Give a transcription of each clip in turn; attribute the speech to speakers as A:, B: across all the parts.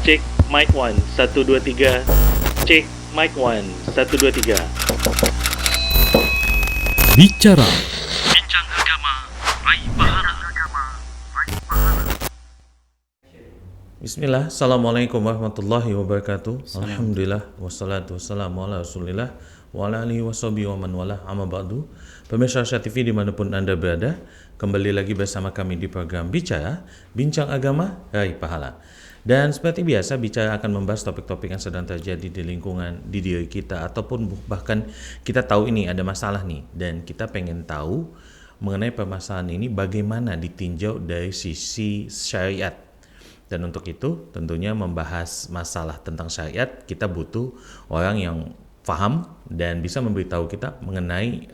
A: Cek mic 1 1 2 3. Cek mic 1 1 2 3.
B: Bicara
A: Bincang agama, raih pahala.
C: Bismillah, Assalamualaikum warahmatullahi wabarakatuh. Alhamdulillah, wassalatu wassalamu ala rasulillah wa ala alihi washabihi wa man wala, amma ba'du. Pemirsa Syah TV dimanapun Anda berada, kembali lagi bersama kami di program Bicara, Bincang Agama, Raih Pahala. Dan seperti biasa, Bicara akan membahas topik-topik yang sedang terjadi di lingkungan, di diri kita, ataupun bahkan kita tahu ini ada masalah nih, dan kita pengen tahu mengenai permasalahan ini bagaimana ditinjau dari sisi syariat. Dan untuk itu tentunya membahas masalah tentang syariat, kita butuh orang yang paham dan bisa memberitahu kita mengenai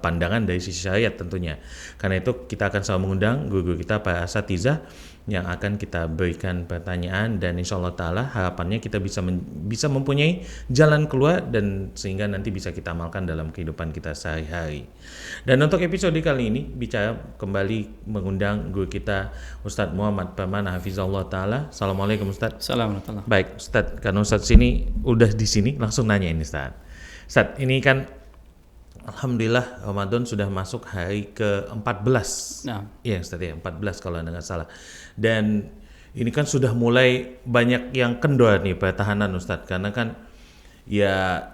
C: pandangan dari sisi syariat tentunya. Karena itu kita akan selalu mengundang guru-guru kita, para asatizah, yang akan kita berikan pertanyaan, dan insya Allah ta'ala harapannya kita bisa mempunyai jalan keluar dan sehingga nanti bisa kita amalkan dalam kehidupan kita sehari-hari. Dan untuk episode kali ini Bicara kembali mengundang guru kita Ustadz Muhammad Permana Hafizahullah ta'ala. Assalamualaikum Ustadz.
D: Assalamualaikum.
C: Baik Ustadz, karena Ustadz sini udah di sini, langsung nanya ini Ustadz. Ustadz, ini kan alhamdulillah Ramadan sudah masuk hari ke-14.
D: Nah,
C: Iya Ustadz, ya 14 kalau nggak salah. Dan ini kan sudah mulai banyak yang kendor nih pertahanan Ustadz, karena kan ya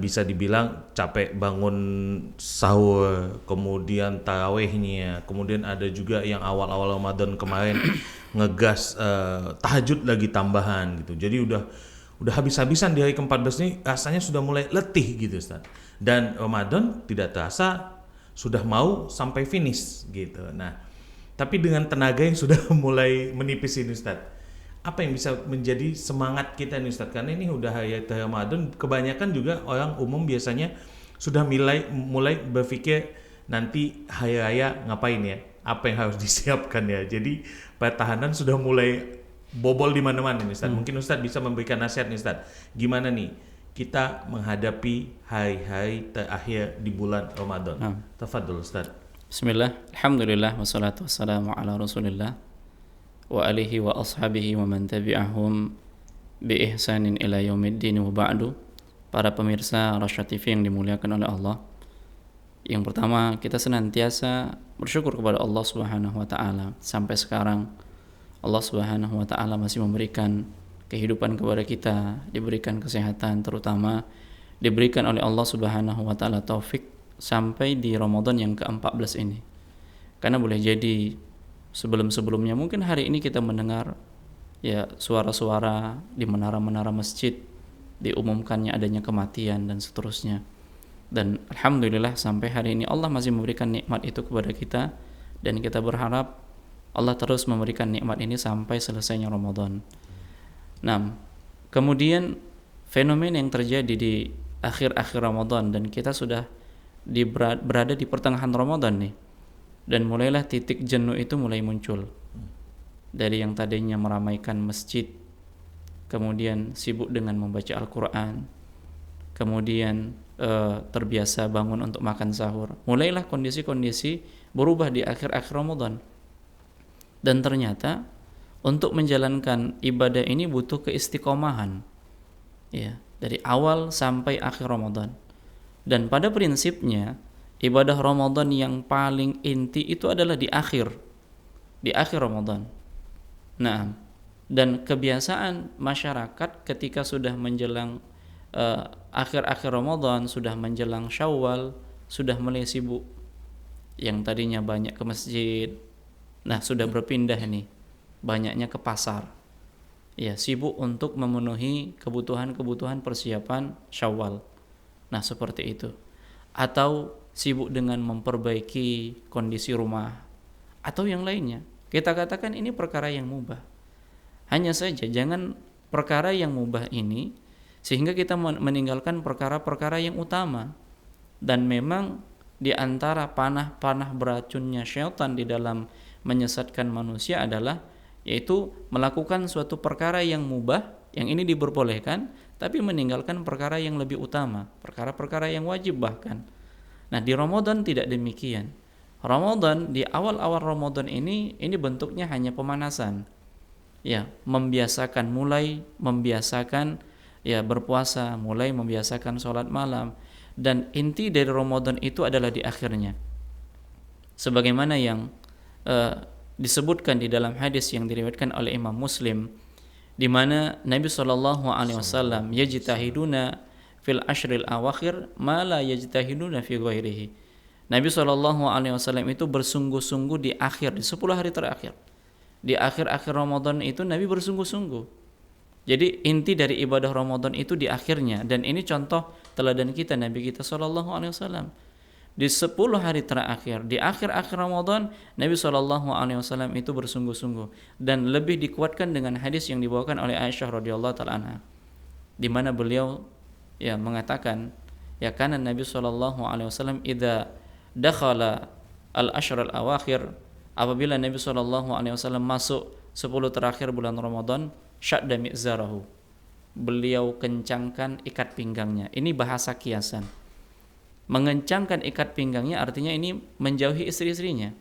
C: bisa dibilang capek bangun sahur, kemudian tarawehnya, kemudian ada juga yang awal-awal Ramadan kemarin ngegas tahajud lagi tambahan gitu. Jadi udah habis-habisan di hari ke-14 ini, rasanya sudah mulai letih gitu Ustadz. Dan Ramadan tidak terasa sudah mau sampai finish gitu. Nah, tapi dengan tenaga yang sudah mulai menipis ini Ustadz, apa yang bisa menjadi semangat kita nih Ustadz? Karena ini udah hari Ramadan, kebanyakan juga orang umum biasanya sudah mulai berpikir nanti hari raya ngapain ya, apa yang harus disiapkan ya. Jadi pertahanan sudah mulai bobol di mana-mana nih Ustadz. Mungkin Ustadz bisa memberikan nasihat nih Ustadz, gimana nih kita menghadapi hari-hari terakhir di bulan Ramadan. Tafadhol Ustadz.
D: bismillah, alhamdulillah, wassalatu wassalamu ala rasulillah wa alihi wa ashabihi wa man tabi'ahum bi ihsanin ila yaumiddin wa ba'du. Para pemirsa Rasyad TV yang dimuliakan oleh Allah, yang pertama kita senantiasa bersyukur kepada Allah Subhanahu wa taala. Sampai sekarang Allah Subhanahu wa taala masih memberikan kehidupan kepada kita, diberikan kesehatan, terutama diberikan oleh Allah Subhanahu wa taala taufik sampai di Ramadan yang ke-14 ini. Karena boleh jadi sebelum-sebelumnya mungkin hari ini kita mendengar ya suara-suara di menara-menara masjid diumumkannya adanya kematian dan seterusnya. Dan alhamdulillah sampai hari ini Allah masih memberikan nikmat itu kepada kita, dan kita berharap Allah terus memberikan nikmat ini sampai selesainya Ramadan. Nah, kemudian fenomena yang terjadi di akhir-akhir Ramadan, dan kita sudah berada di pertengahan Ramadan nih, dan mulailah titik jenuh itu mulai muncul. Dari yang tadinya meramaikan masjid, kemudian sibuk dengan membaca Al-Quran, kemudian terbiasa bangun untuk makan sahur, mulailah kondisi-kondisi berubah di akhir-akhir Ramadan. Dan ternyata untuk menjalankan ibadah ini butuh keistiqomahan ya, dari awal sampai akhir Ramadan. Dan pada prinsipnya ibadah Ramadan yang paling inti itu adalah di akhir Ramadan. Nah, dan kebiasaan masyarakat ketika sudah menjelang akhir-akhir Ramadan, sudah menjelang Syawal, sudah mulai sibuk. Yang tadinya banyak ke masjid, nah sudah berpindah nih, banyaknya ke pasar. Ya, sibuk untuk memenuhi kebutuhan persiapan Syawal. Nah, seperti itu. Atau sibuk dengan memperbaiki kondisi rumah atau yang lainnya. Kita katakan ini perkara yang mubah. Hanya saja jangan perkara yang mubah ini sehingga kita meninggalkan perkara-perkara yang utama. Dan memang di antara panah-panah beracunnya syaitan di dalam menyesatkan manusia adalah yaitu melakukan suatu perkara yang mubah, yang ini diperbolehkan, tapi meninggalkan perkara yang lebih utama, perkara-perkara yang wajib bahkan. Nah, di Ramadan tidak demikian. Ramadan, di awal-awal Ramadan ini bentuknya hanya pemanasan. ya mulai membiasakan ya berpuasa, mulai membiasakan sholat malam, dan inti dari Ramadan itu adalah di akhirnya. Sebagaimana yang disebutkan di dalam hadis yang diriwayatkan oleh Imam Muslim, di mana Nabi SAW yajtahiduna fil ashril awakhir ma la yajtahiduna fi ghairihi. Nabi SAW itu bersungguh-sungguh di 10 hari terakhir. Di akhir-akhir Ramadan itu Nabi bersungguh-sungguh. Jadi inti dari ibadah Ramadan itu di akhirnya, dan ini contoh teladan kita, Nabi kita SAW. Di 10 hari terakhir, di akhir-akhir Ramadan, Nabi SAW itu bersungguh-sungguh, dan lebih dikuatkan dengan hadis yang dibawakan oleh Aisyah radhiyallahu taala anha, di mana beliau ya mengatakan, ya kana Nabi SAW idza dakhala al-ashr al-awakhir, apabila Nabi SAW masuk 10 terakhir bulan Ramadan, syadda mi'zarahu, beliau kencangkan ikat pinggangnya. Ini bahasa kiasan. Mengencangkan ikat pinggangnya artinya ini menjauhi istri-istrinya.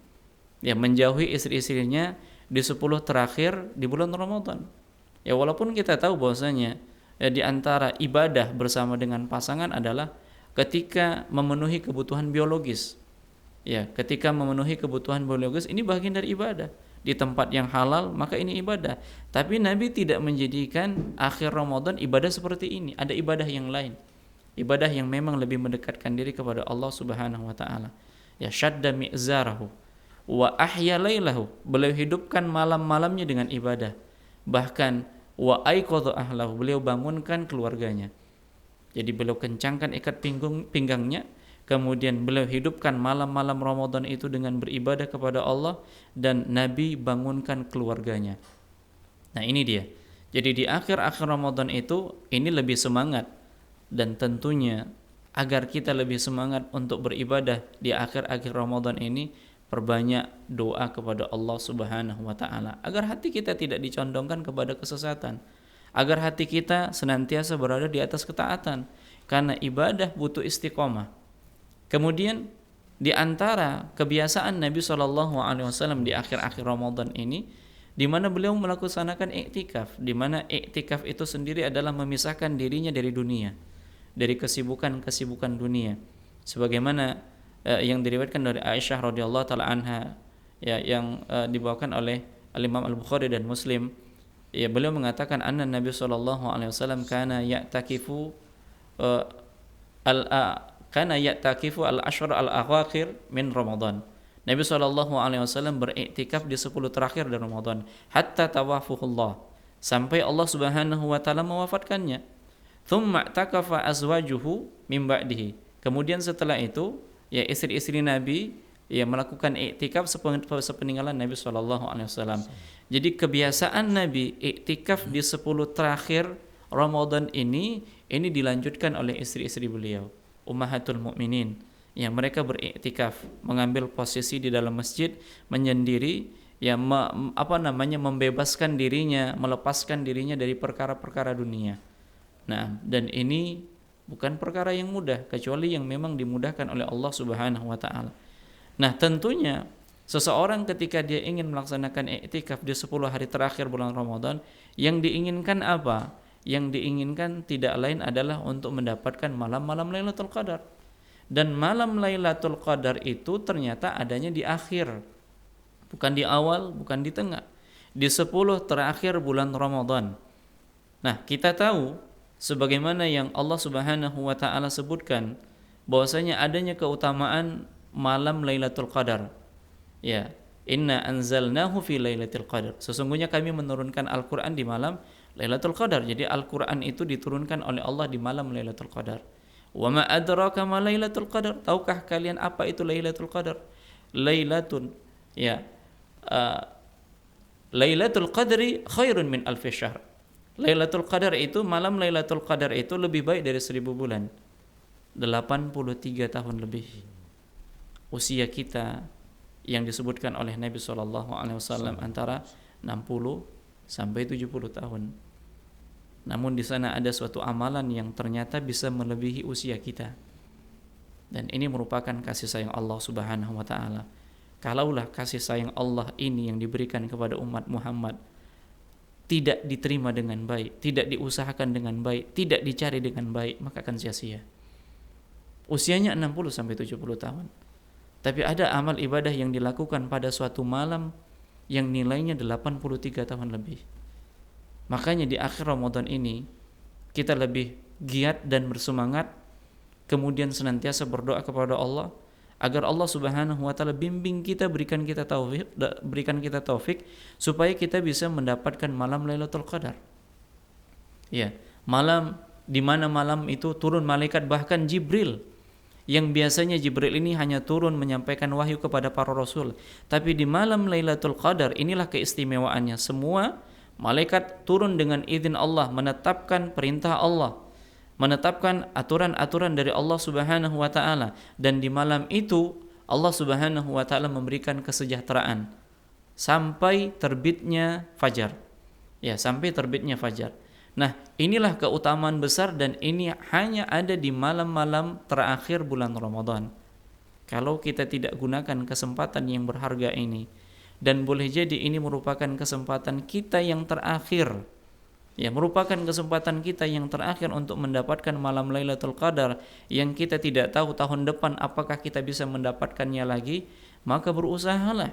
D: Ya, menjauhi istri-istrinya di 10 terakhir di bulan Ramadan. Ya, walaupun kita tahu bahwasanya ya, di antara ibadah bersama dengan pasangan adalah ketika memenuhi kebutuhan biologis. Ya, ketika memenuhi kebutuhan biologis ini bagian dari ibadah. Di tempat yang halal maka ini ibadah. Tapi Nabi tidak menjadikan akhir Ramadan ibadah seperti ini. Ada ibadah yang lain. Ibadah yang memang lebih mendekatkan diri kepada Allah Subhanahu wa taala. Ya, syadda mi'zarahu wa ahya lailahu, beliau hidupkan malam-malamnya dengan ibadah. Bahkan wa aiqadha ahlahu, beliau bangunkan keluarganya. Jadi beliau kencangkan ikat pinggangnya, kemudian beliau hidupkan malam-malam Ramadan itu dengan beribadah kepada Allah, dan Nabi bangunkan keluarganya. Nah, ini dia. Jadi di akhir-akhir Ramadan itu ini lebih semangat. Dan tentunya agar kita lebih semangat untuk beribadah di akhir-akhir Ramadan ini, perbanyak doa kepada Allah Subhanahu wa taala agar hati kita tidak dicondongkan kepada kesesatan, agar hati kita senantiasa berada di atas ketaatan, karena ibadah butuh istiqomah. Kemudian di antara kebiasaan Nabi SAW di akhir-akhir Ramadan ini, di mana beliau melaksanakan iktikaf, di mana iktikaf itu sendiri adalah memisahkan dirinya dari dunia, dari kesibukan-kesibukan dunia, sebagaimana yang diriwayatkan dari Aisyah radhiyallahu taala anha, ya, yang dibawakan oleh Imam Al-Bukhari dan Muslim. Ya, beliau mengatakan anna Nabi sallallahu alaihi wasallam kana ya'takifu al-ashr al-awakhir min Ramadan. Nabi sallallahu alaihi wasallam beriktikaf di 10 terakhir dari Ramadan, hatta tawafuhullah, sampai Allah Subhanahu wa taala mewafatkannya. Thumma takafa azwajuhu min ba'dihi. Kemudian setelah itu, ya istri-istri Nabi ya melakukan iktikaf sepeninggalan Nabi SAW. Jadi kebiasaan Nabi iktikaf di 10 terakhir Ramadan ini dilanjutkan oleh istri-istri beliau, ummahatul mukminin. Ya, mereka beriktikaf, mengambil posisi di dalam masjid, menyendiri, ya membebaskan dirinya, melepaskan dirinya dari perkara-perkara dunia. Nah, dan ini bukan perkara yang mudah, kecuali yang memang dimudahkan oleh Allah Subhanahu wa taala. Nah, tentunya seseorang ketika dia ingin melaksanakan i'tikaf di 10 hari terakhir bulan Ramadan, yang diinginkan apa? Yang diinginkan tidak lain adalah untuk mendapatkan malam-malam Lailatul Qadar. Dan malam Lailatul Qadar itu ternyata adanya di akhir, bukan di awal, bukan di tengah, di 10 terakhir bulan Ramadan. Nah, kita tahu sebagaimana yang Allah Subhanahu wa taala sebutkan bahwasanya adanya keutamaan malam Lailatul Qadar. Ya, inna anzalnahu fi Lailatul Qadar. Sesungguhnya kami menurunkan Al-Qur'an di malam Lailatul Qadar. Jadi Al-Qur'an itu diturunkan oleh Allah di malam Lailatul Qadar. Wa ma adraka ma Lailatul Qadar? Tahukah kalian apa itu Lailatul Qadar? Lailatun, ya, Lailatul Qadri khairun min alfi syahr. Lailatul Qadar itu, malam Lailatul Qadar itu lebih baik dari 1000 bulan. 83 tahun lebih. Usia kita yang disebutkan oleh Nabi SAW antara 60 sampai 70 tahun. Namun di sana ada suatu amalan yang ternyata bisa melebihi usia kita. Dan ini merupakan kasih sayang Allah Subhanahu wa taala. Kalaulah kasih sayang Allah ini yang diberikan kepada umat Muhammad tidak diterima dengan baik, tidak diusahakan dengan baik, tidak dicari dengan baik, maka akan sia-sia. Usianya 60 sampai 70 tahun. Tapi ada amal ibadah yang dilakukan pada suatu malam yang nilainya 83 tahun lebih. Makanya di akhir Ramadan ini kita lebih giat dan bersemangat, kemudian senantiasa berdoa kepada Allah agar Allah Subhanahu wa taala bimbing kita, berikan kita taufik supaya kita bisa mendapatkan malam Lailatul Qadar. Ya, malam di mana malam itu turun malaikat, bahkan Jibril, yang biasanya Jibril ini hanya turun menyampaikan wahyu kepada para rasul, tapi di malam Lailatul Qadar inilah keistimewaannya. Semua malaikat turun dengan izin Allah, menetapkan perintah Allah, menetapkan aturan-aturan dari Allah Subhanahu wa taala, dan di malam itu Allah Subhanahu wa taala memberikan kesejahteraan sampai terbitnya fajar. Ya, sampai terbitnya fajar. Nah, inilah keutamaan besar dan ini hanya ada di malam-malam terakhir bulan Ramadan. Kalau kita tidak gunakan kesempatan yang berharga ini, dan boleh jadi ini merupakan kesempatan kita yang terakhir, ya, merupakan kesempatan kita yang terakhir untuk mendapatkan malam Lailatul Qadar yang kita tidak tahu tahun depan apakah kita bisa mendapatkannya lagi, maka berusahalah.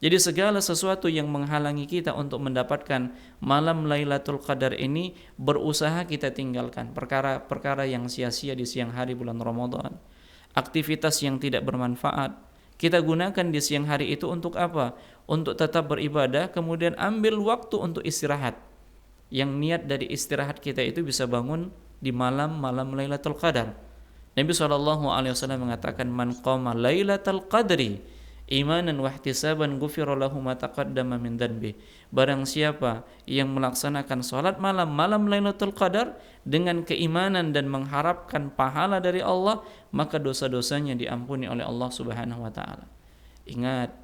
D: Jadi segala sesuatu yang menghalangi kita untuk mendapatkan malam Lailatul Qadar ini, berusaha kita tinggalkan. Perkara-perkara yang sia-sia di siang hari bulan Ramadan, aktivitas yang tidak bermanfaat, kita gunakan di siang hari itu untuk apa? Untuk tetap beribadah, kemudian ambil waktu untuk istirahat. Yang niat dari istirahat kita itu bisa bangun di malam-malam Lailatul Qadar. Nabi SAW mengatakan, man qama Lailatul Qadri imanan wa ihtisaban ghufira lahu ma taqaddama min dhanbi. Barang siapa yang melaksanakan salat malam Lailatul Qadar dengan keimanan dan mengharapkan pahala dari Allah, maka dosa-dosanya diampuni oleh Allah Subhanahu wa taala. Ingat,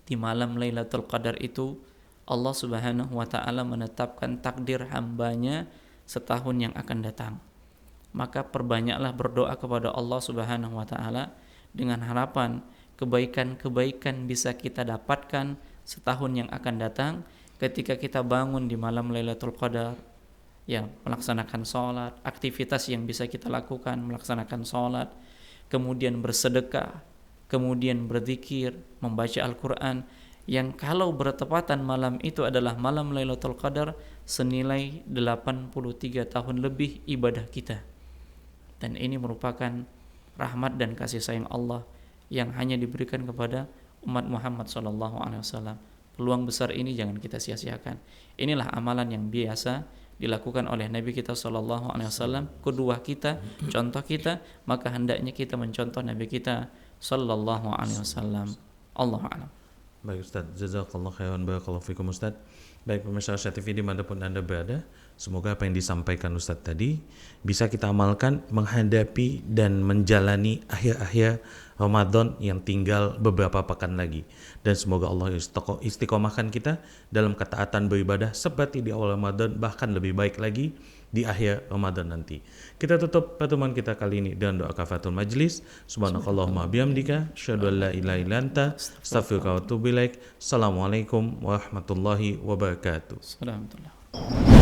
D: di malam Lailatul Qadar itu Allah Subhanahu wa taala menetapkan takdir hambanya setahun yang akan datang. Maka perbanyaklah berdoa kepada Allah Subhanahu wa taala dengan harapan kebaikan-kebaikan bisa kita dapatkan setahun yang akan datang ketika kita bangun di malam Lailatul Qadar, ya, melaksanakan sholat, aktivitas yang bisa kita lakukan, melaksanakan sholat, kemudian bersedekah, kemudian berzikir, membaca Al-Quran, yang kalau bertepatan malam itu adalah malam Lailatul Qadar senilai 83 tahun lebih ibadah kita. Dan ini merupakan rahmat dan kasih sayang Allah yang hanya diberikan kepada umat Muhammad SAW. Peluang besar ini jangan kita sia-siakan. Inilah amalan yang biasa dilakukan oleh Nabi kita SAW, kedua kita, contoh kita, maka hendaknya kita mencontoh Nabi kita SAW. Allahu a'lam.
C: Baik Ustaz, jazakallah khairan, barakallahu fikum Ustaz. Baik pemirsa Syah TV dimanapun Anda berada, semoga apa yang disampaikan Ustaz tadi bisa kita amalkan menghadapi dan menjalani akhir-akhir Ramadan yang tinggal beberapa pekan lagi. Dan semoga Allah istiqomahkan kita dalam ketaatan beribadah seperti di awal Ramadan, bahkan lebih baik lagi di akhir Ramadan nanti. Kita tutup pertemuan kita kali ini dengan doa kafaratul majlis. Subhanakallahumma bihamdika, asyhadu an la ilaha illa anta, astaghfiruka wa atubu ilaik. Assalamualaikum warahmatullahi wabarakatuh.
D: Assalamualaikum.